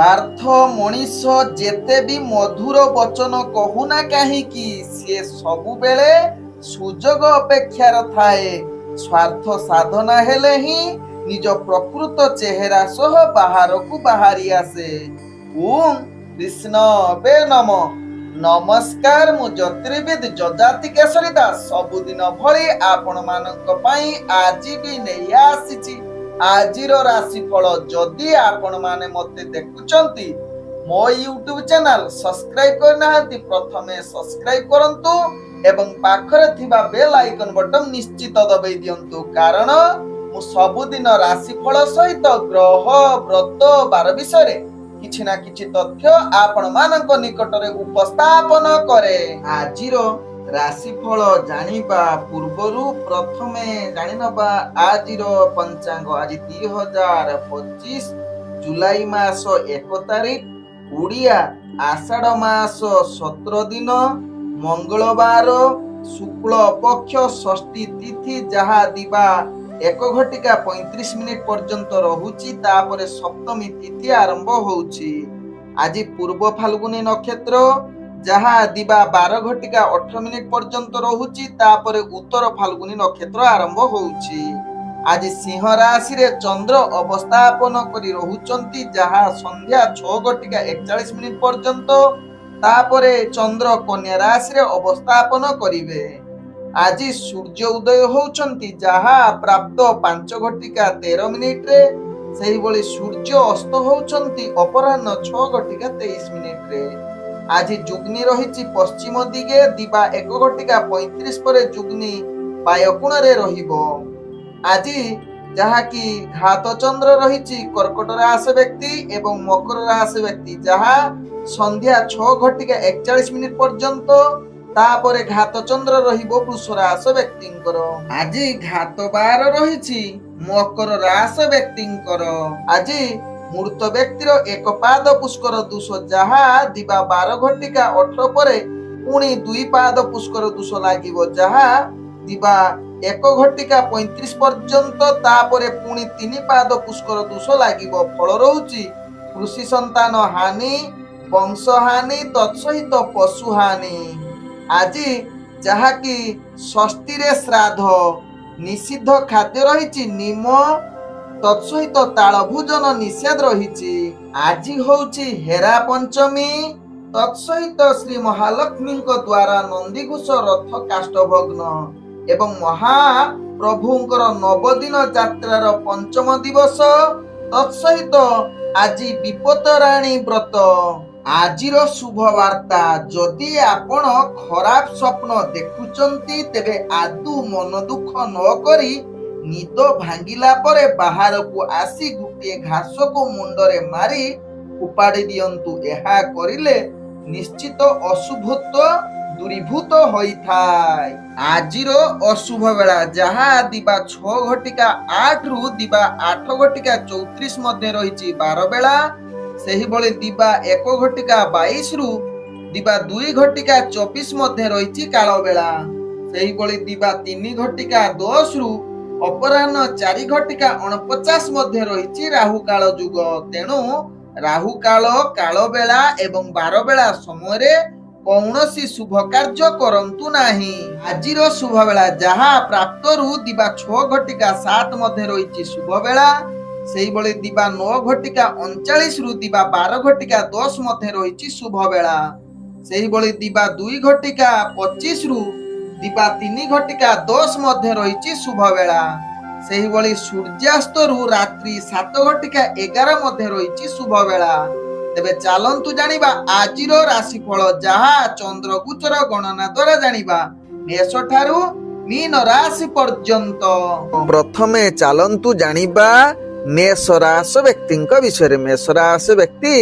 ସ୍ୱାର୍ଥ ମଣିଷ ଯେତେ ବି ମଧୁର ବଚନ କହୁନା କାହିଁକି ସେ ସବୁବେଳେ ସୁଯୋଗ ଅପେକ୍ଷାର ଥାଏ। ସ୍ୱାର୍ଥ ସାଧନା ହେଲେ ହିଁ ନିଜ ପ୍ରକୃତ ଚେହେରା ସହ ବାହାରକୁ ବାହାରି ଆସେ। ଓଁ କୃଷ୍ଣବେ ନମ। ନମସ୍କାର, ମୁଁ ଜ୍ୟୋତିର୍ବିଦ ଯଜାତି କେଶରୀ ଦାସ ସବୁଦିନ ଭଳି ଆପଣମାନଙ୍କ ପାଇଁ ଆଜି ବି ନେଇ ଆସିଛି ଆଜିର ରାଶିଫଳ। ଯଦି ଆପଣମାନେ ମୋତେ ଦେଖୁଛନ୍ତି ମୋ ୟୁଟ୍ୟୁବ ଚ୍ୟାନେଲ ସବସ୍କ୍ରାଇବ କରିନାହାନ୍ତି ପ୍ରଥମେ ସବସ୍କ୍ରାଇବ କରନ୍ତୁ ଏବଂ ପାଖରେ ଥିବା ବେଲ୍ ଆଇକନ ବଟନ ନିଶ୍ଚିତ ଦବାଇ ଦିଅନ୍ତୁ, କାରଣ ମୁଁ ସବୁଦିନ ରାଶିଫଳ ସହିତ ଗ୍ରହ ବ୍ରତ ବାର ବିଷୟରେ କିଛି ନା କିଛି ତଥ୍ୟ ଆପଣମାନଙ୍କ ନିକଟରେ ଉପସ୍ଥାପନ କରେ। ଆଜିର ରାଶିଫଳ ଜାଣିବା ପୂର୍ବରୁ ପ୍ରଥମେ ଜାଣିନେବା ଆଜିର ପଞ୍ଚାଙ୍ଗ। ଆଜି 2025 ଜୁଲାଇ ମାସ 1 ତାରିଖ, ଓଡ଼ିଆ ଆଷାଢ଼ ମାସ 17 ଦିନ, ମଙ୍ଗଳବାର, ଶୁକ୍ଳ ପକ୍ଷ ଷଷ୍ଠୀ ତିଥି, ଯାହା ଦିବା 1:35 ପର୍ଯ୍ୟନ୍ତ ରହୁଛି। ତାପରେ ସପ୍ତମୀ ତିଥି ଆରମ୍ଭ ହଉଛି। ଆଜି ପୂର୍ବ ଫାଲ୍ଗୁନୀ ନକ୍ଷତ୍ର, ଯାହା ଦିବା 12:18 ପର୍ଯ୍ୟନ୍ତ ରହୁଛି। ତାପରେ ଉତ୍ତର ଫାଲ୍ଗୁନୀ ନକ୍ଷତ୍ର ଆରମ୍ଭ ହଉଛି। ଆଜି ସିଂହ ରାଶିରେ ଚନ୍ଦ୍ର ଅବସ୍ଥାପନ କରି ରହୁଛନ୍ତି, ଯାହା ସନ୍ଧ୍ୟା 6:41 ପର୍ଯ୍ୟନ୍ତ। ତାପରେ ଚନ୍ଦ୍ର କନ୍ୟା ରାଶିରେ ଅବସ୍ଥାପନ କରିବେ। ଆଜି ସୂର୍ଯ୍ୟ ଉଦୟ ହଉଛନ୍ତି, ଯାହା ପ୍ରାପ୍ତ 5:13 ସେହିଭଳି ସୂର୍ଯ୍ୟ ଅସ୍ତ ହଉଛନ୍ତି ଅପରାହ୍ନ 6:23। ଆଜି ଯୁଗ୍ନି ରହିଛି ପଶ୍ଚିମ ଦିଗେ, ଦିବା 1:35 ପରେ ଯୁଗ୍ନି ବାୟକୋଣରେ ରହିବ। ଆଜି ଯାହାକି ଘାତ ଚନ୍ଦ୍ର ରହିଛି କର୍କଟ ରାଶି ବ୍ୟକ୍ତି ଏବଂ ମକର ରାଶି ବ୍ୟକ୍ତି, ଯାହା ସନ୍ଧ୍ୟା 6:41 ପର୍ଯ୍ୟନ୍ତ। ତାପରେ ଘାତ ଚନ୍ଦ୍ର ରହିବ ବୃଷ ରାଶି ବ୍ୟକ୍ତିଙ୍କର। ଆଜି ଘାତ ବାର ରହିଛି ମକର ରାଶି ବ୍ୟକ୍ତିଙ୍କର। ଆଜି ମୃତ ବ୍ୟକ୍ତିର ଏକ ପାଦ ପୁଷ୍କର ଦୋଷ, ଯାହା ଦିବା 12:18 ପରେ ପୁଣି 2 ପାଦ ପୁଷ୍କର ଦୋଷ ଲାଗିବ, ଯାହା ଦିବା 1:35 ପର୍ଯ୍ୟନ୍ତ। ତାପରେ ପୁଣି 3 ପାଦ ପୁଷ୍କର ଦୋଷ ଲାଗିବ। ଫଳ ରହୁଛି କୃଷି ସନ୍ତାନ ହାନି, ବଂଶ ହାନି, ତତ୍ସହିତ ପଶୁ ହାନି। ଆଜି ଯାହାକି ଷଷ୍ଠୀରେ ଶ୍ରାଦ୍ଧ, ନିଷିଦ୍ଧ ଖାଦ୍ୟ ରହିଛି ନିମ, ତତ୍ସହିତ ତାଳ ଭୋଜନ ନିଷେଧ ରହିଛି। ଆଜି ହଉଛି ହେରା ପଞ୍ଚମୀ, ତତ୍ସହିତ ଶ୍ରୀ ମହାଲକ୍ଷ୍ମୀଙ୍କ ଦ୍ୱାରା ନନ୍ଦିଘୋଷ ରଥ କାଷ୍ଠଭଗ୍ନ ଏବଂ ମହାପ୍ରଭୁଙ୍କର ନବଦିନ ଯାତ୍ରାର ପଞ୍ଚମ ଦିବସ। ତତ୍ସହିତ ଆଜି ବିପତରାଣୀ ବ୍ରତ। ଆଜିର ଶୁଭ ବାର୍ତ୍ତା, ଯଦି ଆପଣ ଖରାପ ସ୍ୱପ୍ନ ଦେଖୁଛନ୍ତି ତେବେ ଆଦୌ ମନ ଦୁଃଖ ନ କରି ନିଦ ଭାଙ୍ଗିଲା ପରେ ବାହାରକୁ ଆସି ଗୋଟିଏ ଘାସକୁ ମୁଣ୍ଡରେ ମାରି ଫୋପାଡ଼ି ଦିଅନ୍ତୁ। ଏହା କରିଲେ ନିଶ୍ଚିତ ଅଶୁଭତ୍ୱ ଦୂରୀଭୂତ ହୋଇଥାଏ। ଆଜିର ଅଶୁଭ ବେଳା, ଯାହା ଦିବା 6:08 ଦିବା 8:34 ମଧ୍ୟ ରହିଛି ବାର ବେଳା। ସେହିଭଳି ଦିବା 1:22 ଦିବା 2:24 ମଧ୍ୟ ରହିଛି କାଳ ବେଳା। ସେହିଭଳି ଦିବା 3:10 ଅପରାହ୍ନ 4:49 ମଧ୍ୟ ରହିଛି ରାହୁ କାଳ ଯୁଗ। ତେଣୁ ରାହୁ କାଳ, କାଳ ବେଳା ଏବଂ ବାର ବେଳା ସମୟରେ କୌଣସି ଶୁଭ କାର୍ଯ୍ୟ କରନ୍ତୁ ନାହିଁ। ଆଜିର ଶୁଭ ବେଳା, ଯାହା ପ୍ରାପ୍ତରୁ ଦିବା 6:07 ମଧ୍ୟ ରହିଛି ଶୁଭ ବେଳା। ସେହିଭଳି ଦିବା 9:39 ଦିବା 12:10 ମଧ୍ୟ ରହିଛି ଶୁଭ ବେଳା। ସେହିଭଳି ଦିବା 2:25 ଦିବା 3:10 ମଧ୍ୟ ରହିଛି ଶୁଭ ବେଳା। ସେହିଭଳି ସୂର୍ଯ୍ୟାସ୍ତରୁ ରାତ୍ରି 7:11 ମଧ୍ୟ ରହିଛି ଶୁଭ ବେଳା। ତେବେ ଚାଲନ୍ତୁ ଜାଣିବା ଆଜିର ରାଶିଫଳ, ଯାହା ଚନ୍ଦ୍ରଗୋଚର ଗଣନା ଦ୍ୱାରା ଜାଣିବା ମେଷ ଠାରୁ ମୀନ ରାଶି ପର୍ଯ୍ୟନ୍ତ। ପ୍ରଥମେ ଚାଲନ୍ତୁ ଜାଣିବା ମେଷ ରାଶି ବ୍ୟକ୍ତିଙ୍କ ବିଷୟରେ। ମେଷ ରାଶି ବ୍ୟକ୍ତି,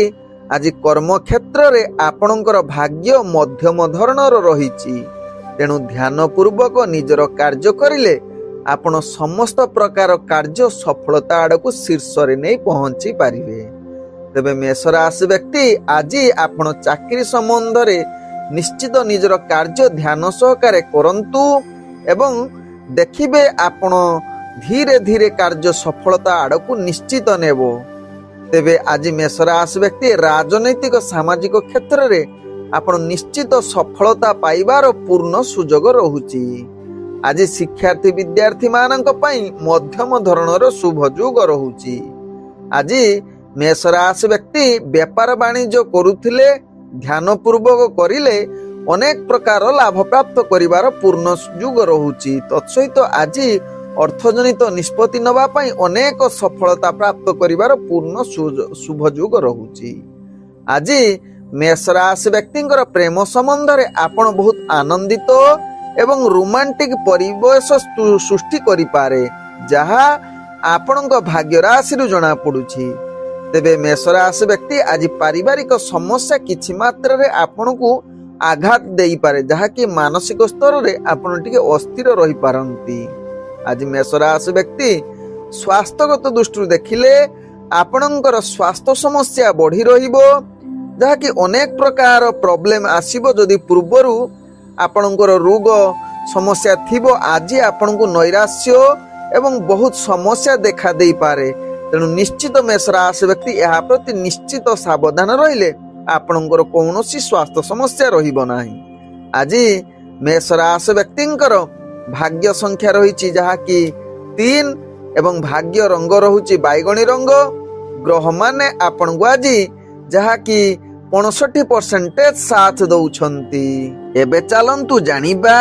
ଆଜି କର୍ମକ୍ଷେତ୍ରରେ ଆପଣଙ୍କର ଭାଗ୍ୟ ମଧ୍ୟମ ଧରଣର ରହିଛି। ତେଣୁ ଧ୍ୟାନ ପୂର୍ବକ ନିଜର କାର୍ଯ୍ୟ କରିଲେ ଆପଣ ସମସ୍ତ ପ୍ରକାର କାର୍ଯ୍ୟ ସଫଳତା ଆଡ଼କୁ ଶୀର୍ଷରେ ନେଇ ପହଞ୍ଚି ପାରିବେ। ତେବେ ମେଷ ରାଶି ବ୍ୟକ୍ତି, ଆଜି ଆପଣ ଚାକିରି ସମ୍ବନ୍ଧରେ ନିଶ୍ଚିତ ନିଜର କାର୍ଯ୍ୟ ଧ୍ୟାନ ସହକାରେ କରନ୍ତୁ ଏବଂ ଦେଖିବେ ଆପଣ ଧୀରେ ଧୀରେ କାର୍ଯ୍ୟ ସଫଳତା ଆଡ଼କୁ ନିଶ୍ଚିତ ନେବ। ତେବେ ଆଜି ମେଷ ରାଶି ବ୍ୟକ୍ତି ରାଜନୈତିକ ସାମାଜିକ କ୍ଷେତ୍ରରେ ଆପଣ ନିଶ୍ଚିତ ସଫଳତା ପାଇବାର ପୂର୍ଣ୍ଣ ସୁଯୋଗ ରହୁଛି। ଆଜି ଶିକ୍ଷାର୍ଥୀ ବିଦ୍ୟାର୍ଥୀ ମାନଙ୍କ ପାଇଁ ମଧ୍ୟମ ଧରଣର ଶୁଭ ଯୋଗ ରହୁଛି। ଆଜି ମେଷ ରାଶି ବ୍ୟକ୍ତି ବେପାର ବାଣିଜ୍ୟ କରୁଥିଲେ ଧ୍ୟାନ ପୂର୍ବକ କରିଲେ ଅନେକ ପ୍ରକାର ଲାଭ ପ୍ରାପ୍ତ କରିବାର ପୂର୍ଣ୍ଣ ସୁଯୋଗ ରହୁଛି। ତତ୍ସହିତ ଆଜି ଅର୍ଥଜନିତ ନିଷ୍ପତ୍ତି ନେବା ପାଇଁ ଅନେକ ସଫଳତା ପ୍ରାପ୍ତ କରିବାର ପୂର୍ଣ୍ଣ ଶୁଭ ଯୋଗ ରହୁଛି। ଆଜି ମେଷ ରାଶି ବ୍ୟକ୍ତିଙ୍କର ପ୍ରେମ ସମ୍ବନ୍ଧରେ ଆପଣ ବହୁତ ଆନନ୍ଦିତ ଏବଂ ରୋମାଣ୍ଟିକ ପରିବେଶ ସୃଷ୍ଟି କରିପାରେ, ଯାହା ଆପଣଙ୍କ ଭାଗ୍ୟ ରାଶିରୁ ଜଣା ପଡୁଛି। ତେବେ ମେଷ ରାଶି ବ୍ୟକ୍ତି ଆଜି ପାରିବାରିକ ସମସ୍ୟା କିଛି ମାତ୍ରାରେ ଆପଣଙ୍କୁ ଆଘାତ ଦେଇପାରେ, ଯାହାକି ମାନସିକ ସ୍ତରରେ ଆପଣ ଟିକେ ଅସ୍ଥିର ରହିପାରନ୍ତି। ଆଜି ମେଷ ରାଶି ବ୍ୟକ୍ତି ସ୍ୱାସ୍ଥ୍ୟଗତ ଦୃଷ୍ଟିରୁ ଦେଖିଲେ ଆପଣଙ୍କର ସ୍ୱାସ୍ଥ୍ୟ ସମସ୍ୟା ବଢି ରହିବ, ଯାହାକି ଅନେକ ପ୍ରକାର ପ୍ରୋବ୍ଲେମ ଆସିବ। ଯଦି ପୂର୍ବରୁ ଆପଣଙ୍କର ରୋଗ ସମସ୍ୟା ଥିବ, ଆଜି ଆପଣଙ୍କୁ ନୈରାଶ୍ୟ ଏବଂ ବହୁତ ସମସ୍ୟା ଦେଖା ଦେଇପାରେ। ତେଣୁ ନିଶ୍ଚିତ ମେଷ ରାଶି ବ୍ୟକ୍ତି ଏହା ପ୍ରତି ନିଶ୍ଚିତ ସାବଧାନ ରହିଲେ ଆପଣଙ୍କର କୌଣସି ସ୍ୱାସ୍ଥ୍ୟ ସମସ୍ୟା ରହିବ ନାହିଁ। ଆଜି ମେଷ ରାଶି ବ୍ୟକ୍ତିଙ୍କର ଭାଗ୍ୟ ସଂଖ୍ୟା ରହିଛି ଯାହାକି 3 ଏବଂ ଭାଗ୍ୟ ରଙ୍ଗ ରହୁଛି ବାଇଗଣୀ ରଙ୍ଗ। ଗ୍ରହମାନେ ଆପଣଙ୍କୁ ଆଜି ଯାହାକି 65% ସାଥ ଦଉଛନ୍ତି। ଏବେ ଚାଲନ୍ତୁ ଜାଣିବା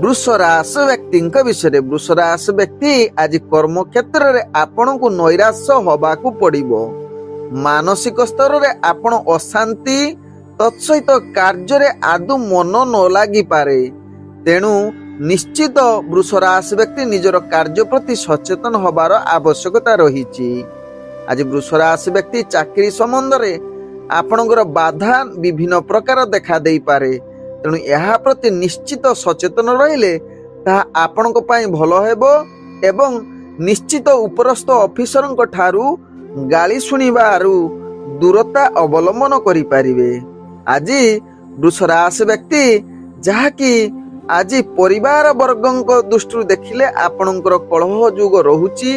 ବୃଷ ରାଶି ବ୍ୟକ୍ତିଙ୍କ ବିଷୟରେ। ବୃଷ ରାଶି ବ୍ୟକ୍ତି ଆଜି କର୍ମ କ୍ଷେତ୍ରରେ ଆପଣଙ୍କୁ ନୈରାଶ୍ୟ ହବାକୁ ପଡିବ। ମାନସିକ ସ୍ତରରେ ଆପଣ ଅଶାନ୍ତି, ତତ୍ସହିତ କାର୍ଯ୍ୟରେ ଆଦୌ ମନ ନ ଲାଗିପାରେ। ତେଣୁ ନିଶ୍ଚିତ ବୃଷ ରାଶି ବ୍ୟକ୍ତି ନିଜର କାର୍ଯ୍ୟ ପ୍ରତି ସଚେତନ ହବାର ଆବଶ୍ୟକତା ରହିଛି। ଆଜି ବୃଷ ରାଶି ବ୍ୟକ୍ତି ଚାକିରି ସମ୍ବନ୍ଧରେ ଆପଣଙ୍କର ବାଧା ବିଭିନ୍ନ ପ୍ରକାର ଦେଖା ଦେଇପାରେ। ତେଣୁ ଏହା ପ୍ରତି ନିଶ୍ଚିତ ସଚେତନ ରହିଲେ ତାହା ଆପଣଙ୍କ ପାଇଁ ଭଲ ହେବ ଏବଂ ନିଶ୍ଚିତ ଉପରସ୍ଥ ଅଫିସରଙ୍କ ଠାରୁ ଗାଳି ଶୁଣିବାରୁ ଦୂରତା ଅବଲମ୍ବନ କରିପାରିବେ। ଆଜି ବୃଷ ରାଶି ବ୍ୟକ୍ତି ଯାହାକି ଆଜି ପରିବାର ବର୍ଗଙ୍କ ଦୃଷ୍ଟିରୁ ଦେଖିଲେ ଆପଣଙ୍କର କଳହ ଯୋଗ ରହୁଛି।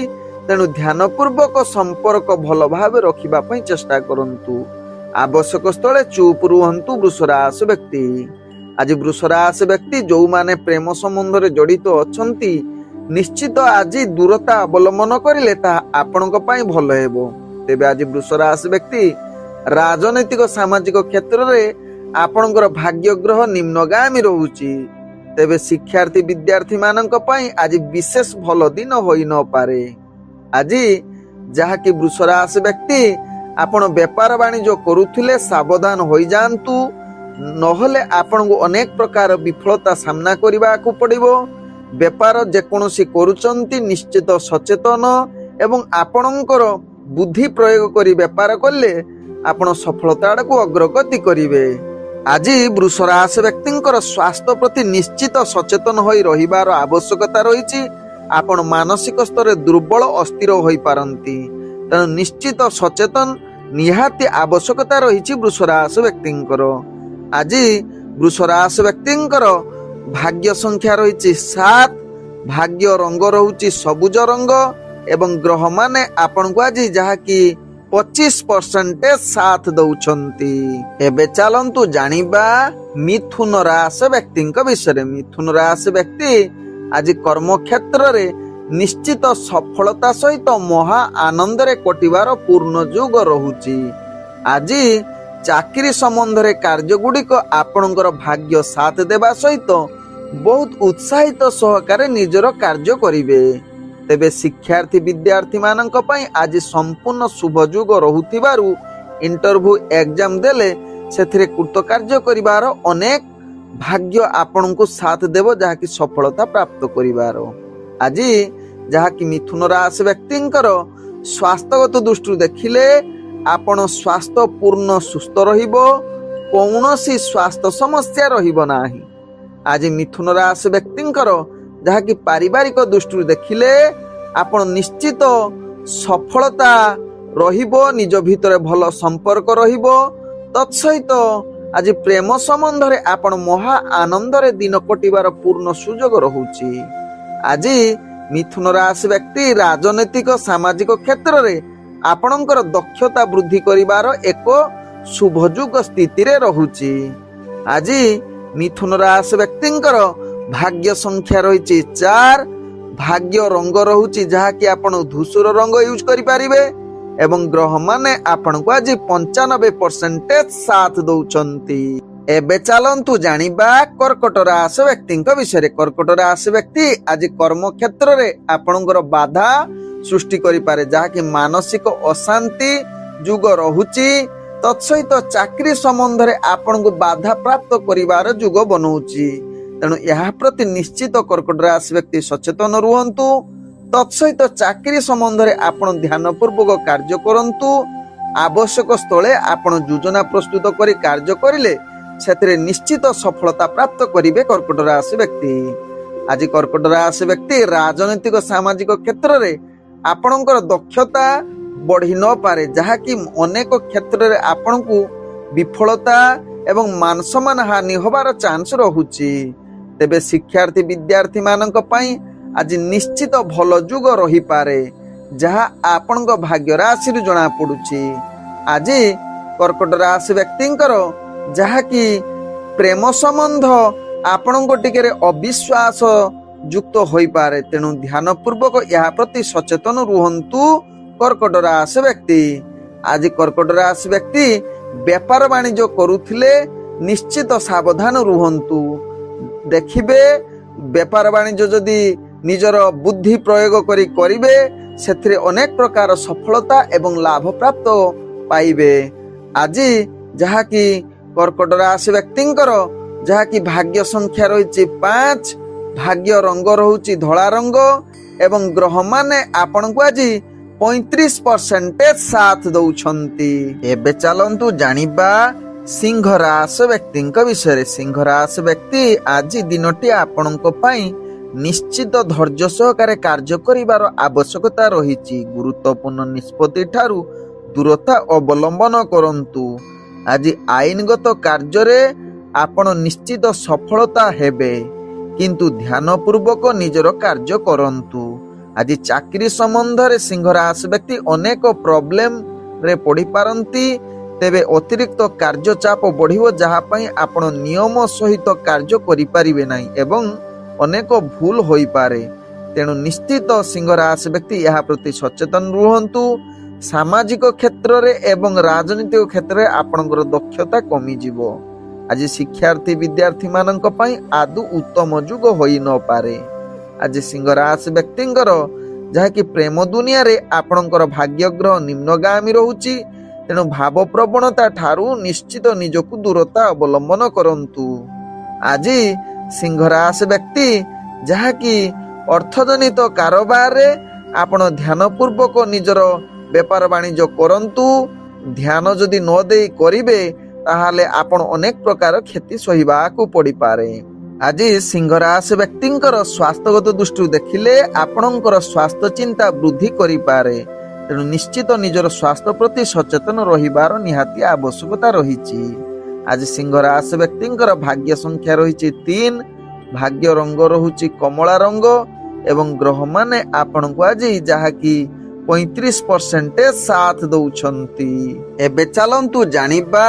ତେଣୁ ଧ୍ୟାନ ପୂର୍ବକ ସମ୍ପର୍କ ଭଲ ଭାବେ ରଖିବା ପାଇଁ ଚେଷ୍ଟା କରନ୍ତୁ। ଆବଶ୍ୟକ ସ୍ଥଳେ ଚୁପ ରୁହନ୍ତୁ ବୃଷ ରାଶି ବ୍ୟକ୍ତି। ଆଜି ବୃଷ ରାଶି ବ୍ୟକ୍ତି ଯୋଉମାନେ ପ୍ରେମ ସମ୍ବନ୍ଧରେ ଜଡିତ ଅଛନ୍ତି, ନିଶ୍ଚିତ ଆଜି ଦୂରତା ଅବଲମ୍ବନ କରିଲେ ତାହା ଆପଣଙ୍କ ପାଇଁ ଭଲ ହେବ। ତେବେ ଆଜି ବୃଷ ରାଶି ବ୍ୟକ୍ତି ରାଜନୈତିକ ସାମାଜିକ କ୍ଷେତ୍ରରେ ଆପଣଙ୍କର ଭାଗ୍ୟ ଗ୍ରହ ନିମ୍ନଗାମୀ ରହୁଛି। ତେବେ ଶିକ୍ଷାର୍ଥୀ ବିଦ୍ୟାର୍ଥୀ ମାନଙ୍କ ପାଇଁ ଆଜି ବିଶେଷ ଭଲ ଦିନ ହୋଇନପାରେ। ଆଜି ଯାହାକି ବୃଷ ରାଶି ବ୍ୟକ୍ତି ଆପଣ ବେପାର ବାଣିଜ୍ୟ କରୁଥିଲେ ସାବଧାନ ହୋଇଯାଆନ୍ତୁ, ନହେଲେ ଆପଣଙ୍କୁ ଅନେକ ପ୍ରକାର ବିଫଳତା ସାମ୍ନା କରିବାକୁ ପଡିବ। ବେପାର ଯେକୌଣସି କରୁଛନ୍ତି ନିଶ୍ଚିତ ସଚେତନ ଏବଂ ଆପଣଙ୍କର ବୁଦ୍ଧି ପ୍ରୟୋଗ କରି ବେପାର କଲେ ଆପଣ ସଫଳତା ଆଡକୁ ଅଗ୍ରଗତି କରିବେ। ଆଜି ବୃଷ ରାଶି ବ୍ୟକ୍ତିଙ୍କର ସ୍ୱାସ୍ଥ୍ୟ ପ୍ରତି ନିଶ୍ଚିତ ସଚେତନ ହୋଇ ରହିବାର ଆବଶ୍ୟକତା ରହିଛି। ଆପଣ ମାନସିକ ସ୍ତରରେ ଦୁର୍ବଳ ଅସ୍ଥିର ହୋଇପାରନ୍ତି। ତେଣୁ ନିଶ୍ଚିତ ସଚେତନ ନିହାତି ଆବଶ୍ୟକତା ରହିଛି ବୃଷ ରାଶି ବ୍ୟକ୍ତିଙ୍କର। ଆଜି ବୃଷ ରାଶି ବ୍ୟକ୍ତିଙ୍କର ଭାଗ୍ୟ ସଂଖ୍ୟା ରହିଛି 7, ଭାଗ୍ୟ ରଙ୍ଗ ରହୁଛି ସବୁଜ ରଙ୍ଗ ଏବଂ ଗ୍ରହମାନେ ଆପଣଙ୍କୁ ଆଜି ଯାହାକି 25% ସାଥ ଦଉଛନ୍ତି। ଏବେ ଚାଲନ୍ତୁ ଜାଣିବା ମିଥୁନ ରାଶି ବ୍ୟକ୍ତିଙ୍କ ବିଷୟରେ। ମିଥୁନ ରାଶି ବ୍ୟକ୍ତି ଆଜି କର୍ମ କ୍ଷେତ୍ରରେ ନିଶ୍ଚିତ ସଫଳତା ସହିତ ମହା ଆନନ୍ଦରେ କଟିବାର ପୂର୍ଣ୍ଣ ଯୋଗ ରହୁଛି। ଆଜି ଚାକିରି ସମ୍ବନ୍ଧରେ କାର୍ଯ୍ୟ ଗୁଡିକ ଆପଣଙ୍କର ଭାଗ୍ୟ ସାଥ ଦେବା ସହିତ ବହୁତ ଉତ୍ସାହିତ ସହକାରେ ନିଜର କାର୍ଯ୍ୟ କରିବେ। ତେବେ ଶିକ୍ଷାର୍ଥୀ ବିଦ୍ୟାର୍ଥୀ ମାନଙ୍କ ପାଇଁ ଆଜି ସମ୍ପୂର୍ଣ୍ଣ ଶୁଭ ଯୋଗ ରହୁଥିବାରୁ ଇଣ୍ଟରଭ୍ୟୁ ଏକ୍ଜାମ ଦେଲେ ସେଥିରେ କୃତକାର୍ଯ୍ୟ କରିବାର ଅନେକ ଭାଗ୍ୟ ଆପଣଙ୍କୁ ସାଥ ଦେବ, ଯାହାକି ସଫଳତା ପ୍ରାପ୍ତ କରିବାର। ଆଜି ଯାହାକି ମିଥୁନ ରାଶି ବ୍ୟକ୍ତିଙ୍କର ସ୍ୱାସ୍ଥ୍ୟଗତ ଦୃଷ୍ଟିରୁ ଦେଖିଲେ ଆପଣ ସ୍ୱାସ୍ଥ୍ୟ ପୂର୍ଣ୍ଣ ସୁସ୍ଥ ରହିବ, କୌଣସି ସ୍ୱାସ୍ଥ୍ୟ ସମସ୍ୟା ରହିବ ନାହିଁ। ଆଜି ମିଥୁନ ରାଶି ବ୍ୟକ୍ତିଙ୍କର ଯାହାକି ପାରିବାରିକ ଦୃଷ୍ଟିରୁ ଦେଖିଲେ ଆପଣ ନିଶ୍ଚିତ ସଫଳତା ରହିବ, ନିଜ ଭିତରେ ଭଲ ସମ୍ପର୍କ ରହିବ। ତତ୍ସହିତ ଆଜି ପ୍ରେମ ସମ୍ବନ୍ଧରେ ଆପଣ ମହା ଆନନ୍ଦରେ ଦିନ କଟିବାର ପୂର୍ଣ୍ଣ ସୁଯୋଗ ରହୁଛି। ଆଜି ମିଥୁନ ରାଶି ବ୍ୟକ୍ତି ରାଜନୈତିକ ସାମାଜିକ କ୍ଷେତ୍ରରେ ଆପଣଙ୍କର ଦକ୍ଷତା ବୃଦ୍ଧି କରିବାର ଏକ ଶୁଭଯୁଗ ସ୍ଥିତିରେ ରହୁଛି। ଆଜି ମିଥୁନ ରାଶି ବ୍ୟକ୍ତିଙ୍କର ଭାଗ୍ୟ ସଂଖ୍ୟା ରହିଛି 4, ଭାଗ୍ୟ ରଙ୍ଗ ରହୁଛି ଯାହାକି ଆପଣ ଧୂସର ରଙ୍ଗ ୟୁଜ କରିପାରିବେ ଏବଂ ଗ୍ରହ ମାନେ ଆପଣଙ୍କୁ ଆଜି 95% ସାଥ ଦଉଛନ୍ତି। ଏବେ ଚାଲନ୍ତୁ ଜାଣିବା କର୍କଟ ରାଶି ବ୍ୟକ୍ତିଙ୍କ ବିଷୟରେ। କର୍କଟ ରାଶି ବ୍ୟକ୍ତି ଆଜି କର୍ମ କ୍ଷେତ୍ରରେ ଆପଣଙ୍କର ବାଧା ସୃଷ୍ଟି କରିପାରେ, ଯାହାକି ମାନସିକ ଅଶାନ୍ତି ଯୁଗ ରହୁଛି। ତତ୍ସହିତ ଚାକିରି ସମ୍ବନ୍ଧରେ ଆପଣଙ୍କୁ ବାଧା ପ୍ରାପ୍ତ କରିବାର ଯୁଗ ବନଉଛି। ତେଣୁ ଏହା ପ୍ରତି ନିଶ୍ଚିତ କର୍କଟ ରାଶି ବ୍ୟକ୍ତି ସଚେତନ ରୁହନ୍ତୁ। ତତ୍ସହିତ ଚାକିରି ସମ୍ବନ୍ଧରେ ଆପଣ ଧ୍ୟାନ ପୂର୍ବକ କାର୍ଯ୍ୟ କରନ୍ତୁ। ଆବଶ୍ୟକ ସ୍ଥଳେ ଆପଣ ଯୋଜନା ପ୍ରସ୍ତୁତ କରି କାର୍ଯ୍ୟ କରିଲେ ସେଥିରେ ନିଶ୍ଚିତ ସଫଳତା ପ୍ରାପ୍ତ କରିବେ କର୍କଟ ରାଶି ବ୍ୟକ୍ତି। ଆଜି କର୍କଟ ରାଶି ବ୍ୟକ୍ତି ରାଜନୈତିକ ସାମାଜିକ କ୍ଷେତ୍ରରେ ଆପଣଙ୍କର ଦକ୍ଷତା ବଢି ନପାରେ, ଯାହାକି ଅନେକ କ୍ଷେତ୍ରରେ ଆପଣଙ୍କୁ ବିଫଳତା ଏବଂ ମାନସମ୍ମାନ ହାନି ହେବାର ଚାନ୍ସ ରହୁଛି। ତେବେ ଶିକ୍ଷାର୍ଥୀ ବିଦ୍ୟାର୍ଥୀ ମାନଙ୍କ ପାଇଁ ଆଜି ନିଶ୍ଚିତ ଭଲ ଯୁଗ ରହିପାରେ, ଯାହା ଆପଣଙ୍କ ଭାଗ୍ୟ ରାଶିରୁ ଜଣା ପଡୁଛି। ଆଜି କର୍କଟ ରାଶି ବ୍ୟକ୍ତିଙ୍କର ଯାହାକି ପ୍ରେମ ସମ୍ବନ୍ଧ ଆପଣଙ୍କ ଟିକେ ଅବିଶ୍ୱାସ ଯୁକ୍ତ ହୋଇପାରେ, ତେଣୁ ଧ୍ୟାନ ପୂର୍ବକ ଏହା ପ୍ରତି ସଚେତନ ରୁହନ୍ତୁ କର୍କଟ ରାଶି ବ୍ୟକ୍ତି। ଆଜି କର୍କଟ ରାଶି ବ୍ୟକ୍ତି ବେପାର ବାଣିଜ୍ୟ କରୁଥିଲେ ନିଶ୍ଚିତ ସାବଧାନ ରୁହନ୍ତୁ। ଦେଖିବେ ବେପାର ବାଣିଜ୍ୟ ଯଦି ନିଜର ବୁଦ୍ଧି ପ୍ରୟୋଗ କରି କରିବେ ସେଥିରେ ଅନେକ ପ୍ରକାର ସଫଳତା ଏବଂ ଲାଭ ପ୍ରାପ୍ତ ପାଇବେ। ଆଜି ଯାହାକି କର୍କଟ ରାଶି ବ୍ୟକ୍ତିଙ୍କର ଯାହାକି ଭାଗ୍ୟ ସଂଖ୍ୟା ରହିଛି 5, ଭାଗ୍ୟ ରଙ୍ଗ ରହୁଛି ଧଳା ରଙ୍ଗ ଏବଂ ଗ୍ରହ ମାନେ ଆପଣଙ୍କୁ ଆଜି 35% ସାଥ ଦଉଛନ୍ତି। ଏବେ ଚାଲନ୍ତୁ ଜାଣିବା ସିଂହ ରାଶି ବ୍ୟକ୍ତିଙ୍କ ବିଷୟରେ। ସିଂହ ରାଶି ବ୍ୟକ୍ତି ଆଜି ଦିନଟି ଆପଣଙ୍କ ପାଇଁ ନିଶ୍ଚିତ ଧୈର୍ଯ୍ୟ ସହକାରେ କାର୍ଯ୍ୟ କରିବାର ଆବଶ୍ୟକତା ରହିଛି। ଗୁରୁତ୍ୱପୂର୍ଣ୍ଣ ନିଷ୍ପତ୍ତି ଠାରୁ ଦୂରତା ଅବଲମ୍ବନ କରନ୍ତୁ। ଆଜି ଆଇନଗତ କାର୍ଯ୍ୟରେ ଆପଣ ନିଶ୍ଚିତ ସଫଳତା ହେବେ, କିନ୍ତୁ ଧ୍ୟାନ ପୂର୍ବକ ନିଜର କାର୍ଯ୍ୟ କରନ୍ତୁ। ଆଜି ଚାକିରି ସମ୍ବନ୍ଧରେ ସିଂହ ରାଶି ବ୍ୟକ୍ତି ଅନେକ ପ୍ରୋବ୍ଲେମରେ ପଡ଼ିପାରନ୍ତି। ତେବେ ଅତିରିକ୍ତ କାର୍ଯ୍ୟ ଚାପ ବଢ଼ିବ, ଯାହା ପାଇଁ ଆପଣ ନିୟମ ସହିତ କାର୍ଯ୍ୟ କରିପାରିବେ ନାହିଁ ଏବଂ ଅନେକ ଭୁଲ ହୋଇପାରେ। ତେଣୁ ନିଶ୍ଚିତ ସିଂହ ରାଶି ବ୍ୟକ୍ତି ଏହା ପ୍ରତି ସଚେତନ ରୁହନ୍ତୁ। ସାମାଜିକ କ୍ଷେତ୍ରରେ ଏବଂ ରାଜନୈତିକ କ୍ଷେତ୍ରରେ ଆପଣଙ୍କର ଦକ୍ଷତା କମିଯିବ। ଆଜି ଶିକ୍ଷାର୍ଥୀ ବିଦ୍ୟାର୍ଥୀ ମାନଙ୍କ ପାଇଁ ଆଦୌ ଉତ୍ତମ ଯୁଗ ହୋଇନପାରେ। ଆଜି ସିଂହ ରାଶି ବ୍ୟକ୍ତିଙ୍କର ଯାହାକି ପ୍ରେମ ଦୁନିଆରେ ଆପଣଙ୍କର ଭାଗ୍ୟ ଗ୍ରହ ନିମ୍ନଗାମୀ ରହୁଛି, ତେଣୁ ଭାବ ପ୍ରବଣତା ଠାରୁ ନିଶ୍ଚିତ ନିଜକୁ ଦୂରତା ଅବଲମ୍ବନ କରନ୍ତୁ। ଆଜି ସିଂହ ରାଶି ବ୍ୟକ୍ତି ଯାହାକି ଅର୍ଥଜନିତ କାରବାରରେ ଆପଣ ଧ୍ୟାନ ପୂର୍ବକ ନିଜର ବେପାର ବାଣିଜ୍ୟ କରନ୍ତୁ। ଧ୍ୟାନ ଯଦି ନ ଦେଇ କରିବେ ତାହେଲେ ଆପଣ ଅନେକ ପ୍ରକାର କ୍ଷତି ସହିବାକୁ ପଡ଼ିପାରେ। ଆଜି ସିଂହ ରାଶି ବ୍ୟକ୍ତିଙ୍କର ସ୍ୱାସ୍ଥ୍ୟଗତ ଦୃଷ୍ଟିରୁ ଦେଖିଲେ ଆପଣଙ୍କର ସ୍ୱାସ୍ଥ୍ୟ ଚିନ୍ତା ବୃଦ୍ଧି କରିପାରେ, ତେଣୁ ନିଶ୍ଚିତ ନିଜର ସ୍ୱାସ୍ଥ୍ୟ ପ୍ରତି ସଚେତନ ରହିବାର ନିହାତି ଆବଶ୍ୟକତା ରହିଛି। ଆଜି ସିଂହ ରାଶି ବ୍ୟକ୍ତିଙ୍କର ଭାଗ୍ୟ ସଂଖ୍ୟା ରହିଛି 3, ଭାଗ୍ୟ ରଙ୍ଗ ରହୁଛି କମଳା ରଙ୍ଗ ଏବଂ ଗ୍ରହ ମାନେ ଆପଣଙ୍କୁ ଆଜି ଯାହାକି 35% ସାଥ ଦଉଛନ୍ତି। ଏବେ ଚାଲନ୍ତୁ ଜାଣିବା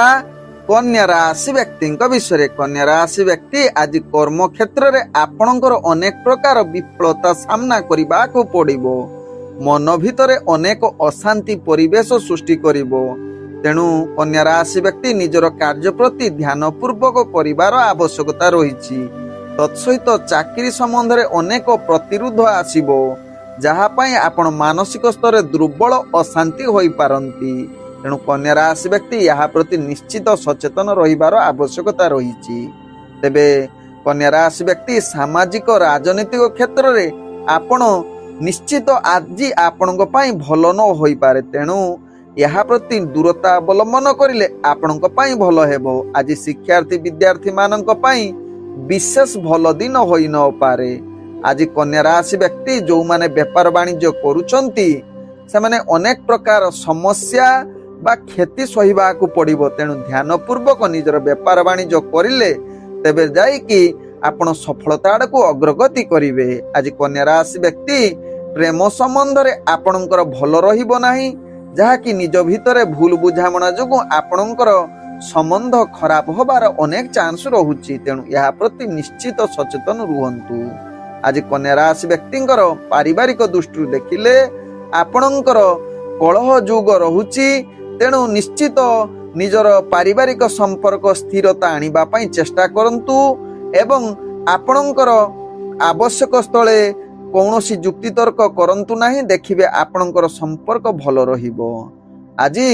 କନ୍ୟା ରାଶି ବ୍ୟକ୍ତିଙ୍କ ବିଷୟରେ। କନ୍ୟା ରାଶି ବ୍ୟକ୍ତି ଆଜି କର୍ମ କ୍ଷେତ୍ରରେ ଆପଣଙ୍କର ଅନେକ ପ୍ରକାର ବିଫଳତା ସାମ୍ନା କରିବାକୁ ପଡ଼ିବ। ମନ ଭିତରେ ଅନେକ ଅଶାନ୍ତି ପରିବେଶ ସୃଷ୍ଟି କରିବ। ତେଣୁ କନ୍ୟା ରାଶି ବ୍ୟକ୍ତି ନିଜର କାର୍ଯ୍ୟ ପ୍ରତି ଧ୍ୟାନ ପୂର୍ବକ କରିବାର ଆବଶ୍ୟକତା ରହିଛି। ତତ୍ସହିତ ଚାକିରି ସମ୍ବନ୍ଧରେ ଅନେକ ପ୍ରତିରୋଧ ଆସିବ, ଯାହା ପାଇଁ ଆପଣ ମାନସିକ ସ୍ତରରେ ଦୁର୍ବଳ ଅଶାନ୍ତି ହୋଇପାରନ୍ତି। ତେଣୁ କନ୍ୟା ରାଶି ବ୍ୟକ୍ତି ଏହା ପ୍ରତି ନିଶ୍ଚିତ ସଚେତନ ରହିବାର ଆବଶ୍ୟକତା ରହିଛି। ତେବେ କନ୍ୟା ରାଶି ବ୍ୟକ୍ତି ସାମାଜିକ ରାଜନୈତିକ କ୍ଷେତ୍ରରେ ଆପଣ ନିଶ୍ଚିତ ଆଜି ଆପଣଙ୍କ ପାଇଁ ଭଲ ନ ହୋଇପାରେ, ତେଣୁ ଏହା ପ୍ରତି ଦୂରତା ଅବଲମ୍ବନ କରିଲେ ଆପଣଙ୍କ ପାଇଁ ଭଲ ହେବ। ଆଜି ଶିକ୍ଷାର୍ଥୀ ବିଦ୍ୟାର୍ଥୀ ମାନଙ୍କ ପାଇଁ ବିଶେଷ ଭଲ ଦିନ ହୋଇନପାରେ। ଆଜି କନ୍ୟା ରାଶି ବ୍ୟକ୍ତି ଯୋଉମାନେ ବେପାର ବାଣିଜ୍ୟ କରୁଛନ୍ତି ସେମାନେ ଅନେକ ପ୍ରକାର ସମସ୍ୟା ବା କ୍ଷତି ସହିବାକୁ ପଡ଼ିବ। ତେଣୁ ଧ୍ୟାନ ପୂର୍ବକ ନିଜର ବେପାର ବାଣିଜ୍ୟ କରିଲେ ତେବେ ଯାଇକି ଆପଣ ସଫଳତା ଆଡ଼କୁ ଅଗ୍ରଗତି କରିବେ। ଆଜି କନ୍ୟା ରାଶି ବ୍ୟକ୍ତି ପ୍ରେମ ସମ୍ବନ୍ଧରେ ଆପଣଙ୍କର ଭଲ ରହିବ ନାହିଁ, ଯାହାକି ନିଜ ଭିତରେ ଭୁଲ ବୁଝାମଣା ଯୋଗୁଁ ଆପଣଙ୍କର ସମ୍ବନ୍ଧ ଖରାପ ହବାର ଅନେକ ଚାନ୍ସ ରହୁଛି। ତେଣୁ ଏହା ପ୍ରତି ନିଶ୍ଚିତ ସଚେତନ ରୁହନ୍ତୁ। ଆଜି କନ୍ୟା ରାଶି ବ୍ୟକ୍ତିଙ୍କର ପାରିବାରିକ ଦୃଷ୍ଟିରୁ ଦେଖିଲେ ଆପଣଙ୍କର କଳହ ଯୁଗ ରହୁଛି। ତେଣୁ ନିଶ୍ଚିତ ନିଜର ପାରିବାରିକ ସମ୍ପର୍କ ସ୍ଥିରତା ଆଣିବା ପାଇଁ ଚେଷ୍ଟା କରନ୍ତୁ ଏବଂ ଆପଣଙ୍କର ଆବଶ୍ୟକ ସ୍ଥଳେ କୌଣସି ଯୁକ୍ତିତର୍କ କରନ୍ତୁ ନାହିଁ। ଦେଖିବେ ଆପଣଙ୍କର ସମ୍ପର୍କ ଭଲ ରହିବ। ଆଜି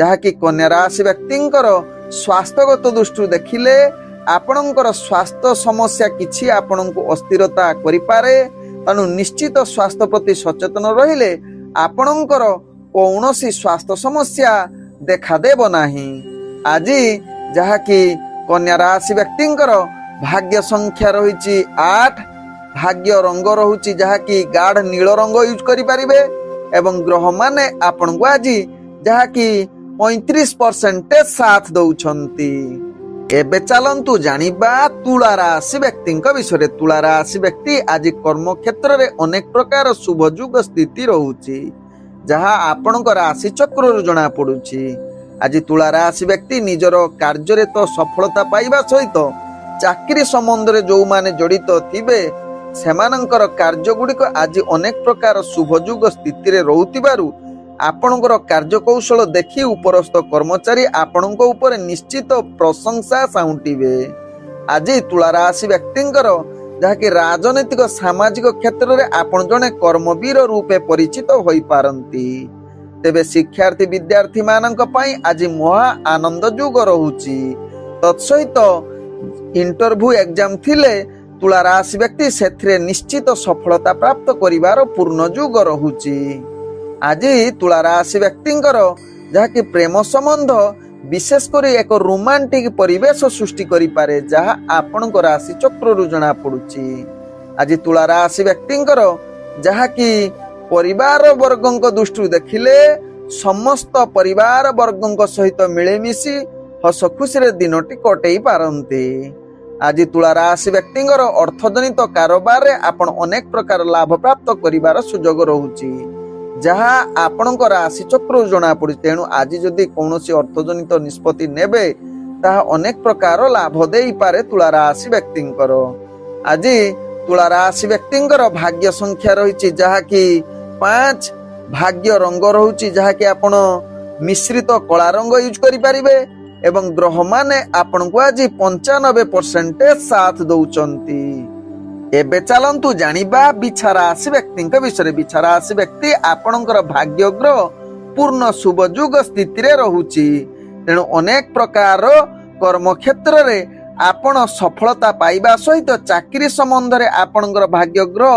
ଯାହାକି କନ୍ୟା ରାଶି ବ୍ୟକ୍ତିଙ୍କର ସ୍ୱାସ୍ଥ୍ୟଗତ ଦୃଷ୍ଟିରୁ ଦେଖିଲେ ଆପଣଙ୍କର ସ୍ୱାସ୍ଥ୍ୟ ସମସ୍ୟା କିଛି ଆପଣଙ୍କୁ ଅସ୍ଥିରତା କରିପାରେ। ତେଣୁ ନିଶ୍ଚିତ ସ୍ୱାସ୍ଥ୍ୟ ପ୍ରତି ସଚେତନ ରହିଲେ ଆପଣଙ୍କର କୌଣସି ସ୍ୱାସ୍ଥ୍ୟ ସମସ୍ୟା ଦେଖାଦେବ ନାହିଁ। ଆଜି ଯାହାକି କନ୍ୟା ରାଶି ବ୍ୟକ୍ତିଙ୍କର ଭାଗ୍ୟ ସଂଖ୍ୟା ରହିଛି 8, ଭାଗ୍ୟ ରଙ୍ଗ ରହୁଛି ଯାହାକି ଗାଢ ନୀଳ ରଙ୍ଗ ୟୁଜ କରିପାରିବେ ଏବଂ ଗ୍ରହମାନେ ଆପଣଙ୍କୁ ଆଜି ଯାହାକି 35% ସାଥ ଦଉଛନ୍ତି। ଏବେ ଚାଲନ୍ତୁ ଜାଣିବା ତୁଳା ରାଶି ବ୍ୟକ୍ତିଙ୍କ ବିଷୟରେ। ତୁଳା ରାଶି ବ୍ୟକ୍ତି ଆଜି କର୍ମକ୍ଷେତ୍ରରେ ଅନେକ ପ୍ରକାର ଶୁଭ ଯୁଗ ସ୍ଥିତି ରହୁଛି, ଯାହା ଆପଣଙ୍କ ରାଶି ଚକ୍ରରୁ ଜଣା ପଡୁଛି। ଆଜି ତୁଳା ରାଶି ବ୍ୟକ୍ତି ନିଜର କାର୍ଯ୍ୟରେ ତ ସଫଳତା ପାଇବା ସହିତ ଚାକିରି ସମ୍ବନ୍ଧରେ ଯୋଉମାନେ ଜଡିତ ଥିବେ ସେମାନଙ୍କର କାର୍ଯ୍ୟ ଗୁଡିକ ଆଜି ଅନେକ ପ୍ରକାର ଶୁଭ ଯୁଗ ସ୍ଥିତିରେ ରହୁଥିବାରୁ ଆପଣଙ୍କର କାର୍ଯ୍ୟକୌଶଳ ଦେଖି ଉପରସ୍ଥ କର୍ମଚାରୀ ଆପଣଙ୍କ ଉପରେ ନିଶ୍ଚିତ ପ୍ରଶଂସା ସାଉଣ୍ଟିବେ। ଆଜି ତୁଳା ରାଶି ବ୍ୟକ୍ତିଙ୍କର ଯାହାକି ରାଜନୈତିକ ସାମାଜିକ କ୍ଷେତ୍ରରେ ଆପଣ ଜଣେ କର୍ମବୀର ରୂପେ ପରିଚିତ ହୋଇପାରନ୍ତି। ତେବେ ଶିକ୍ଷାର୍ଥୀ ବିଦ୍ୟାର୍ଥୀ ମାନଙ୍କ ପାଇଁ ଆଜି ମହା ଆନନ୍ଦ ଯୁଗ ରହୁଛି। ତତ୍ସହିତ ଇଣ୍ଟରଭ୍ୟୁ ଏକ୍ଜାମ ଥିଲେ ତୁଳା ରାଶି ବ୍ୟକ୍ତି ସେଥିରେ ନିଶ୍ଚିତ ସଫଳତା ପ୍ରାପ୍ତ କରିବାର ପୂର୍ଣ୍ଣ ଯୁଗ ରହୁଛି। ଆଜି ତୁଳା ରାଶି ବ୍ୟକ୍ତିଙ୍କର ଯାହାକି ପ୍ରେମ ସମ୍ବନ୍ଧ ବିଶେଷ କରି ଏକ ରୋମାଣ୍ଟିକ ପରିବେଶ ସୃଷ୍ଟି କରିପାରେ, ଯାହା ଆପଣଙ୍କ ରାଶି ଚକ୍ରରୁ ଜଣା ପଡୁଛି। ଆଜି ତୁଳା ରାଶି ବ୍ୟକ୍ତିଙ୍କର ଯାହାକି ପରିବାର ବର୍ଗଙ୍କ ଦୃଷ୍ଟିରୁ ଦେଖିଲେ ସମସ୍ତ ପରିବାର ବର୍ଗଙ୍କ ସହିତ ମିଳିମିଶି ହସ ଖୁସିରେ ଦିନଟି କଟେଇ ପାରନ୍ତି। ଆଜି ତୁଳା ରାଶି ବ୍ୟକ୍ତିଙ୍କର ଅର୍ଥଜନିତ କାରବାରରେ ଆପଣ ଅନେକ ପ୍ରକାର ଲାଭ ପ୍ରାପ୍ତ କରିବାର ସୁଯୋଗ ରହୁଛି, ଯାହା ଆପଣଙ୍କ ରାଶି ଚକ୍ରରୁ ଜଣା ପଡୁଛି। ତେଣୁ ଆଜି ଯଦି କୌଣସି ଅର୍ଥଜନିତ ନିଷ୍ପତ୍ତି ନେବେ ତାହା ଅନେକ ପ୍ରକାର ଲାଭ ଦେଇପାରେ ତୁଳା ରାଶି ବ୍ୟକ୍ତିଙ୍କର। ଆଜି ତୁଳା ରାଶି ବ୍ୟକ୍ତିଙ୍କର ଭାଗ୍ୟ ସଂଖ୍ୟା ରହିଛି ଯାହାକି 5, ଭାଗ୍ୟ ରଙ୍ଗ ରହୁଛି ଯାହାକି ଆପଣ ମିଶ୍ରିତ କଳା ରଙ୍ଗ ୟୁଜ କରିପାରିବେ ଏବଂ ଗ୍ରହମାନେ ଆପଣଙ୍କୁ ଆଜି 95% ସାଥ ଦଉଛନ୍ତି। ଏବେ ଚାଲନ୍ତୁ ଜାଣିବା ବିଛା ରାଶି ବ୍ୟକ୍ତିଙ୍କ ବିଷୟରେ। ବିଛା ରାଶି ବ୍ୟକ୍ତି ଆପଣଙ୍କର ଭାଗ୍ୟ ଗ୍ରହ ପୂର୍ଣ୍ଣ ଶୁଭ ଯୁଗ ସ୍ଥିତିରେ ରହୁଛି। ତେଣୁ ଅନେକ ପ୍ରକାର କର୍ମକ୍ଷେତ୍ରରେ ଆପଣ ସଫଳତା ପାଇବା ସହିତ ଚାକିରି ସମ୍ବନ୍ଧରେ ଆପଣଙ୍କର ଭାଗ୍ୟ ଗ୍ରହ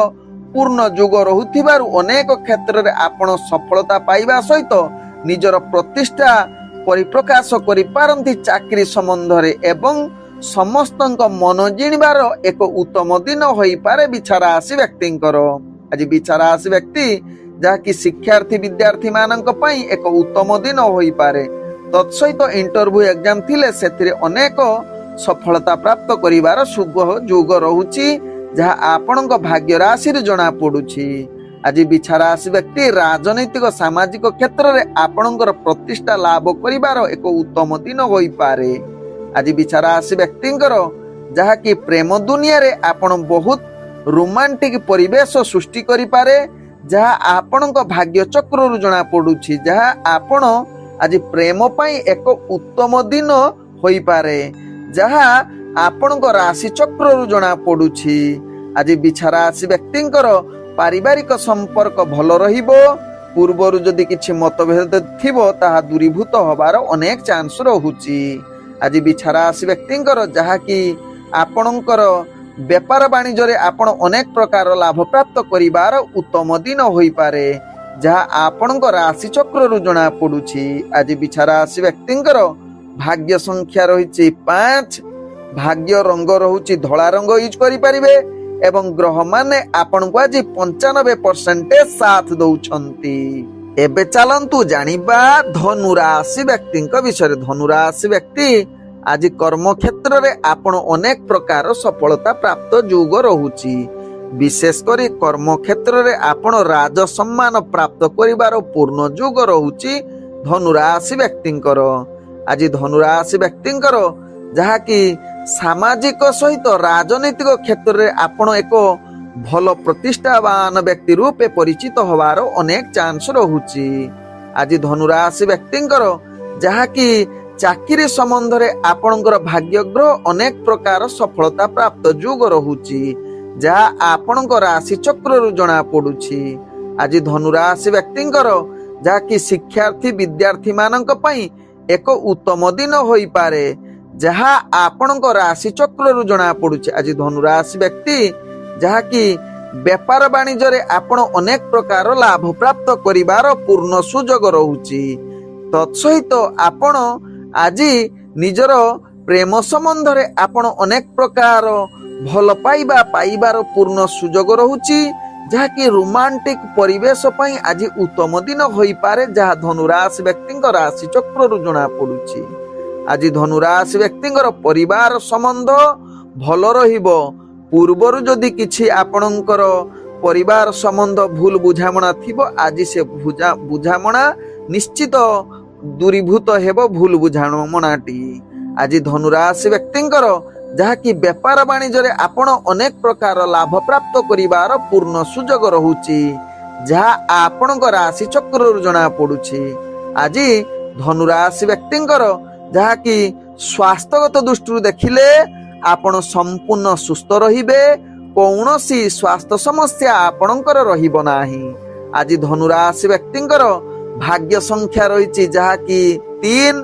ପୂର୍ଣ୍ଣ ଯୁଗ ରହୁଥିବାରୁ ଅନେକ କ୍ଷେତ୍ରରେ ଆପଣ ସଫଳତା ପାଇବା ସହିତ ନିଜର ପ୍ରତିଷ୍ଠା ପରିପ୍ରକାଶ କରିପାରନ୍ତି ଚାକିରି ସମ୍ବନ୍ଧରେ ଏବଂ ସମସ୍ତଙ୍କ ମନ ଜିଣିବାର ଏକ ଉତ୍ତମ ଦିନ ହୋଇପାରେ ବିଛା ରାଶି ବ୍ୟକ୍ତିଙ୍କର। ଆଜି ବିଛା ରାଶି ବ୍ୟକ୍ତି ଯାହାକି ଶିକ୍ଷାର୍ଥୀ ବିଦ୍ୟାର୍ଥୀ ମାନଙ୍କ ପାଇଁ ଏକ ଉତ୍ତମ ଦିନ ହୋଇପାରେ। ତତ୍ସହିତ ଇଣ୍ଟରଭ୍ୟୁ ଏକ୍ଜାମ ଥିଲେ ସେଥିରେ ଅନେକ ସଫଳତା ପ୍ରାପ୍ତ କରିବାର ଶୁଭ ଯୁଗ ରହୁଛି, ଯାହା ଆପଣଙ୍କ ଭାଗ୍ୟ ରାଶିରୁ ଜଣା ପଡୁଛି। ଆଜି ବିଛା ରାଶି ବ୍ୟକ୍ତି ରାଜନୈତିକ ସାମାଜିକ କ୍ଷେତ୍ରରେ ଆପଣଙ୍କର ପ୍ରତିଷ୍ଠା ଲାଭ କରିବାର ଏକ ଉତ୍ତମ ଦିନ ହୋଇପାରେ। ଆଜି ବିଛା ରାଶି ବ୍ୟକ୍ତିଙ୍କର ଯାହାକି ପ୍ରେମ ଦୁନିଆରେ ଆପଣ ବହୁତ ରୋମାଣ୍ଟିକ ପରିବେଶ ସୃଷ୍ଟି କରିପାରେ, ଯାହା ଆପଣଙ୍କ ଭାଗ୍ୟ ଚକ୍ରରୁ ଜଣା ପଡୁଛି, ଯାହା ଆପଣ ଆଜି ପ୍ରେମ ପାଇଁ ଏକ ଉତ୍ତମ ଦିନ ହୋଇପାରେ, ଯାହା ଆପଣଙ୍କ ରାଶି ଚକ୍ରରୁ ଜଣା ପଡୁଛି। ଆଜି ବିଛା ରାଶି ବ୍ୟକ୍ତିଙ୍କର ପାରିବାରିକ ସମ୍ପର୍କ ଭଲ ରହିବ। ପୂର୍ବରୁ ଯଦି କିଛି ମତଭେଦ ଥିବ ତାହା ଦୂରୀଭୂତ ହବାର ଅନେକ ଚାନ୍ସ ରହୁଛି। ଆଜି ବିଛା ରାଶି ବ୍ୟକ୍ତିଙ୍କର ଯାହାକି ଆପଣଙ୍କର ବେପାର ବାଣିଜ୍ୟରେ ଆପଣ ଅନେକ ପ୍ରକାର ଲାଭ ପ୍ରାପ୍ତ କରିବାର ଉତ୍ତମ ଦିନ ହୋଇପାରେ, ଯାହା ଆପଣଙ୍କ ରାଶି ଚକ୍ରରୁ ଜଣା ପଡୁଛି। ଆଜି ବିଛା ରାଶି ବ୍ୟକ୍ତିଙ୍କର ଭାଗ୍ୟ ସଂଖ୍ୟା ରହିଛି 5, ଭାଗ୍ୟ ରଙ୍ଗ ରହୁଛି ଧଳା ରଙ୍ଗ ୟୁଜ କରିପାରିବେ ଏବଂ ଗ୍ରହମାନେ ଆପଣଙ୍କୁ ଆଜି 95% ସାଥ ଦଉଛନ୍ତି। ଏବେ ଚାଲନ୍ତୁ ଜାଣିବା ଧନୁ ରାଶି ବ୍ୟକ୍ତିଙ୍କ ବିଷୟରେ। ଧନୁ ରାଶି ବ୍ୟକ୍ତି ଆଜି କର୍ମକ୍ଷେତ୍ରରେ ଆପଣ ଅନେକ ପ୍ରକାର ସଫଳତା ପ୍ରାପ୍ତ ଯୋଗ ରହୁଛି, विशेष करी कर्म क्षेत्र रे आपण राज सम्मान प्राप्त करिवार पूर्ण जुग रहुची धनुराशि व्यक्तिंकर। आज धनुराशि व्यक्तिंकर जहा कि सामाजिक सहित राजनैतिक क्षेत्र रे आपण एक भल प्रतिष्ठावान व्यक्ति रूपे परिचित होवार अनेक चांस रहुची। आज धनुराशि व्यक्तिंकर जहा कि चाकरी संबंध रे आपणकर भाग्य ग्रह अनेक प्रकार सफलता प्राप्त जुग रहुची जहा आपणकर राशि चक्र रु जना पडुची। आज धनुराशि व्यक्तिंकर जहा कि शिक्षार्थी विद्यार्थी मानक पई एक उत्तम दिन होई पारे जहा आपणकर राशि चक्र रु जना पडुची। आज धनुराशि व्यक्ति जहा कि व्यापार वाणिज्य रे आपण अनेक प्रकार लाभ प्राप्त करिवार पूर्ण सुजोग रहुची। तत्सहित आपण आज निजर प्रेम संबंध रे आपण अनेक प्रकार भल पाइबा पाइबार पूर्ण सुजोग रहुची जहा कि रोमांटिक परिवेश पई आज उत्तम दिन होई पारे जहा धनुराशि व्यक्तिंकर राशि चक्र रु जना पडुची। आज धनुराशि व्यक्तिंकर परिवार संबंध भल रहिबो। पूर्वरु जदि किछि आपणकर परिवार संबंध भूल बुझामणा थिबो आज से बुझामणा निश्चित दूरीभूत हेबो भूल बुझामणाटी। आज धनुराशि व्यक्तिंकर जहा कि व्यापार वाणिज्य रे आपण अनेक प्रकार लाभ प्राप्त करिवार पूर्ण सुजोग रहुची जहा आपणकर राशि चक्र रु जना पडुची। आज धनुराशि व्यक्तिंकर जहा कि स्वास्थ्यगत दृष्टि देखिले आपण संपूर्ण सुस्थ रहिबे कौनसी स्वास्थ्य समस्या आपणकर रहिबो नाही। आज धनुराशि व्यक्तिंकर भाग्य संख्या रहिची जहा कि 3।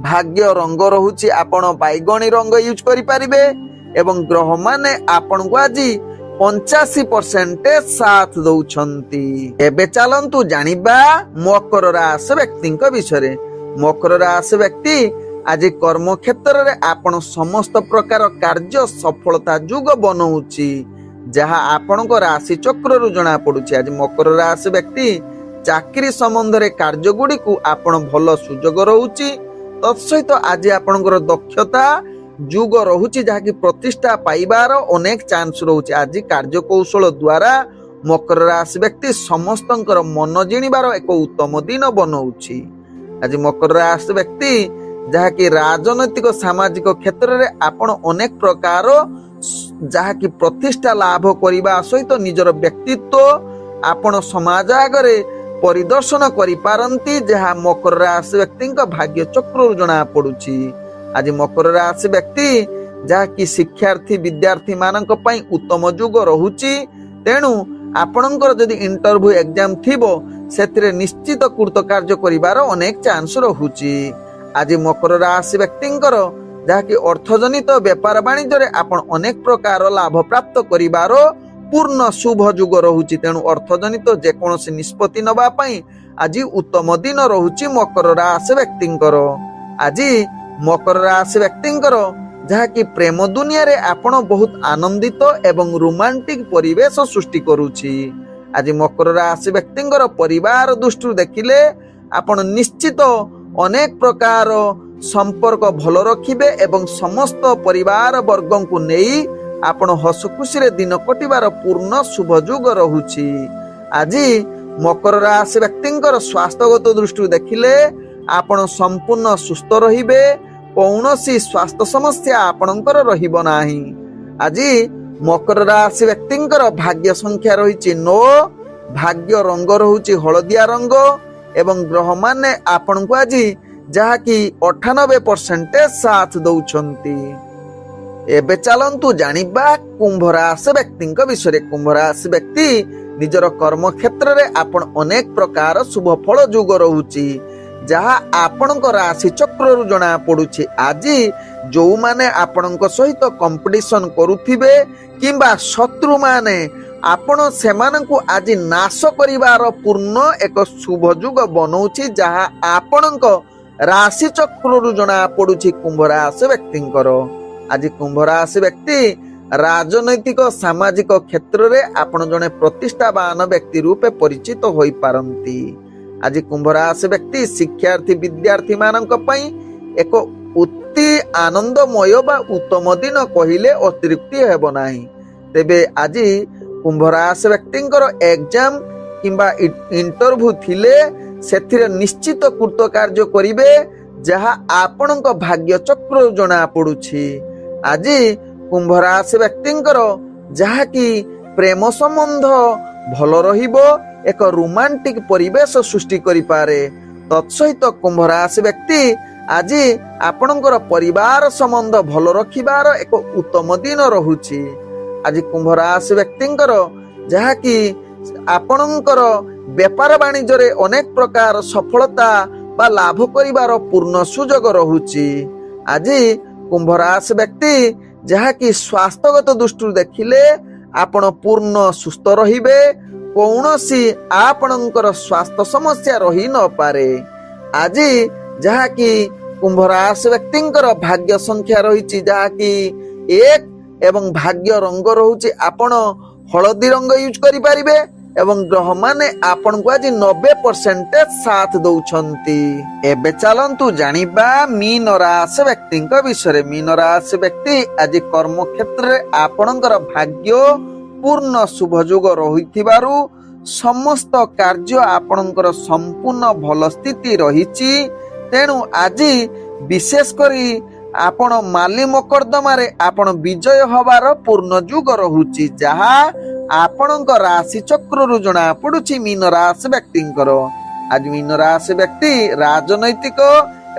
भाग्य रंग रहुची आपण बैगणी रंग यूज करि परिबे एवं ग्रह माने आपण को आज 85% साथ दउछंती। एबे चलंतु जानिबा मकर राशि व्यक्तिंक विषय। मकर राशि व्यक्ति आज कर्म क्षेत्र रे आपण समस्त प्रकार कार्य सफलता जुग बनउची जहा आपण को राशि चक्र रु जना पडुची। आज मकर राशि व्यक्ति चाकरी संबंध रे कार्य गुडी को आपण भल सुजोग रहुची। तत्सहित आज आपणकर दक्षता जुग रहुची जहा कि प्रतिष्ठा पाइबार अनेक चांस रहुची। आज कार्य कौशल द्वारा मकर राशि व्यक्ति समस्तंकर मन जिणिबार एक उत्तम दिन बनउची। आज मकर राशि व्यक्ति जहा कि राजनैतिक सामाजिक क्षेत्र रे आपण अनेक प्रकार जहा कि प्रतिष्ठा लाभ करिबा सहित निजर व्यक्तित्व आपण समाज आगरे परिदर्शन करि पारंती जहा मकर राशि व्यक्ति भाग्य चक्र जना पडुची। आज मकर राशि व्यक्ति जहा कि शिक्षार्थी विद्यार्थी मानक पई उत्तम जुग रहुची तेणु आपणकर जदि इंटरव्यू एग्जाम थिबो सेथिरे निश्चित कृत कार्य करिवार अनेक चांस रहुची। आज मकर राशि व्यक्तिंकर जहा कि अर्थजनित व्यापार वाणिज्य रे आपण अनेक प्रकार लाभ प्राप्त करिवार पूर्ण शुभ जुग रहुची तेणु अर्थजनित जेकोसी निष्पत्ति नबा पई आज उत्तम दिन रहुची मकर राशि व्यक्तिंकर। आज मकर राशि व्यक्तिंकर जहा कि प्रेम दुनिया रे आपण बहुत आनंदित एवं रोमांटिक परिवेश सृष्टि करूची। आज मकर राशि व्यक्तिंकर परिवार दृष्टि देखिले आपण निश्चित अनेक प्रकार संपर्क भल रखिबे एवं समस्त परिवार वर्गों को नेई आपण हस खुशी रे दिन कटिबार पूर्ण शुभ जुग रहुची। आज मकर राशि व्यक्तिंकर स्वास्थ्यगत दृष्टि देखिले आपण संपूर्ण सुस्थ रहिबे कौनसी स्वास्थ्य समस्या आपणकर रहिबो नाही। आज मकर राशि व्यक्तिंकर भाग्य संख्या रहिची 9। भाग्य रंग रहुची हळदिया रंग एवं ग्रह माने आपण को आज जहा कि 98% साथ दउछंती। एबे चलंतु जानिबा कुंभ राशि व्यक्तिंक विषय। कुंभ राशि व्यक्ति निजर कर्म क्षेत्र रे आपण अनेक प्रकार शुभ फल जुग रहुची जहा आपणक राशि चक्र रु जना पडुची। आज जो माने आपणक सहित कंपटीशन करुथिबे किंबा शत्रु माने आपण सेमानकु आज नाश करिवार पूर्ण एक शुभ जुग बनउची जहा आपणक राशि चक्र रु जना पडुची कुंभ राशि व्यक्तिंकर। आज कुंभ राशि व्यक्ति राजनैतिक सामाजिक क्षेत्र रे आपण जने प्रतिष्ठावान व्यक्ति रूपे परिचित होई पारंती। आज कुंभ राशि व्यक्ति शिक्षार्थी विद्यार्थी मानक पई एक अति आनंदमय बा उत्तम दिन कहिले अतिरिक्ति हेबो नाही। तेबे आज कुंभ राशि व्यक्तिंकर एग्जाम किंबा इंटरव्यू थिले सेथिरे निश्चित कृतकार्य करिवे जहा आपणक भाग्य चक्र जना पड़ुछि। आज कुंभ राशि व्यक्तिंकर जहा कि प्रेम संबंध भल रहिबो, एक रोमांटिक परिवेश सृष्टि करि पारे। तत्सहित कुंभ राशि व्यक्ति आज आपणकर परिवार संबंध भल रखिबार एक उत्तम दिन रहुछि। आज कुंभ राशि व्यक्तिंकर जहा कि आपणकर व्यापार वाणिज्य रे अनेक प्रकार सफलता बा लाभ करिबार पूर्ण सुजोग रहुछि। आज कुंभ राशि व्यक्ति जहा कि स्वास्थ्यगत दृष्टि देखिले आपण पूर्ण सुस्थ रहिबे, कौनसी आपणकर स्वास्थ्य समस्या रही न पारे। आज जहा कि कुंभ राशि व्यक्तिंकर भाग्य संख्या रही जहा कि 1 एवं भाग्य रंग रहुछि आपण हलदी रंग यूज करि परिबे एवं ग्रह माने आपण को आज 90% साथ दउछंती। एबे चलंतु जानिबा मीन राशि व्यक्तिंक विषय। मीन राशि व्यक्ति आज कर्म क्षेत्र रे आपणकर भाग्य पूर्ण शुभयोग रहिथिबारु समस्त कार्य आपणकर संपूर्ण भल स्थिति रहिछि। तेणु आज विशेष करी आपण माली मकरदमा रे आपण विजय हबार पूर्ण जुग रहुछि, जहा आपणक राशि चक्र रु जना पड़ुछि मीन राशि व्यक्तिंकर। आज मीन राशि व्यक्ति राजनैतिक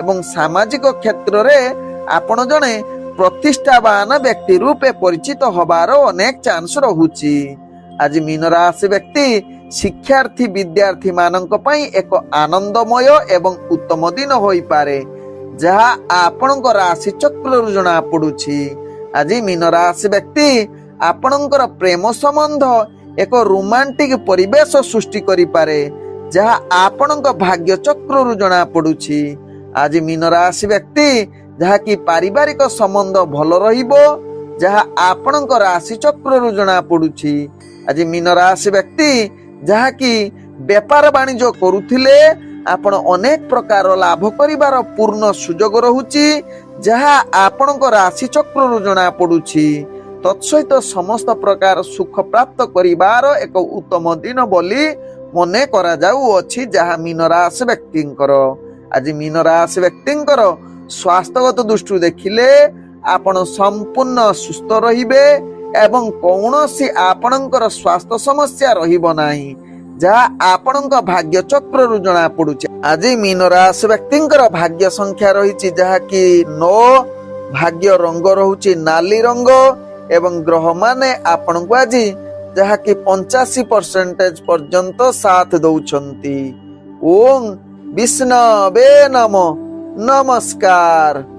एवं सामाजिक क्षेत्र रे आपण जने प्रतिष्ठावान व्यक्ति रूपे परिचित हबार अनेक चांस रहुछि। आज मीन राशि व्यक्ति शिक्षार्थी विद्यार्थी मानक पई एक आनंदमय एवं उत्तम दिन होई पारे, जहा आपणक राशि चक्र रु जना पड़ुछि। आज मीन राशि व्यक्ति आपणकर प्रेम संबंध एक रोमांटिक परिवेश सृष्टि करि पारे, जहा आपणक भाग्य चक्र रु जना पड़ुछि। आज मीन राशि व्यक्ति जहा कि पारिवारिक संबंध भल रहिबो, जहा आपणक राशि चक्र रु जना पड़ुछि। आज मीन राशि व्यक्ति जहा कि व्यापार वाणिज्य करुथिले आपण अनेक प्रकार लाभ करिबार पूर्ण सुजोग रहुछि, जहा आपणक राशि चक्र रु जना पड़ुछि। तत्सहित समस्त प्रकार सुख प्राप्त करिबार एक उत्तम दिन बोली मने करा जाऊ अछि, जहा मीन राशि व्यक्तिंकर। आज मीन राशि व्यक्तिंकर स्वास्थ्यगत दृष्टि देखिले आपण संपूर्ण सुस्थ रहिबे एवं कौनसी आपणकर स्वास्थ्य समस्या रहिबो नाही, जहा आपणक भाग्य चक्र रु जना पड़ुछि। आज मीन राशि व्यक्तिंकर भाग्य संख्या रहिछि जहा कि 9, भाग्य रंग रहुछि नाली रंग एवं ग्रह माने आपण को आज जहा कि 85% पर्यंत साथ दउछंती। ओम विष्णवे नमो। नमस्कार।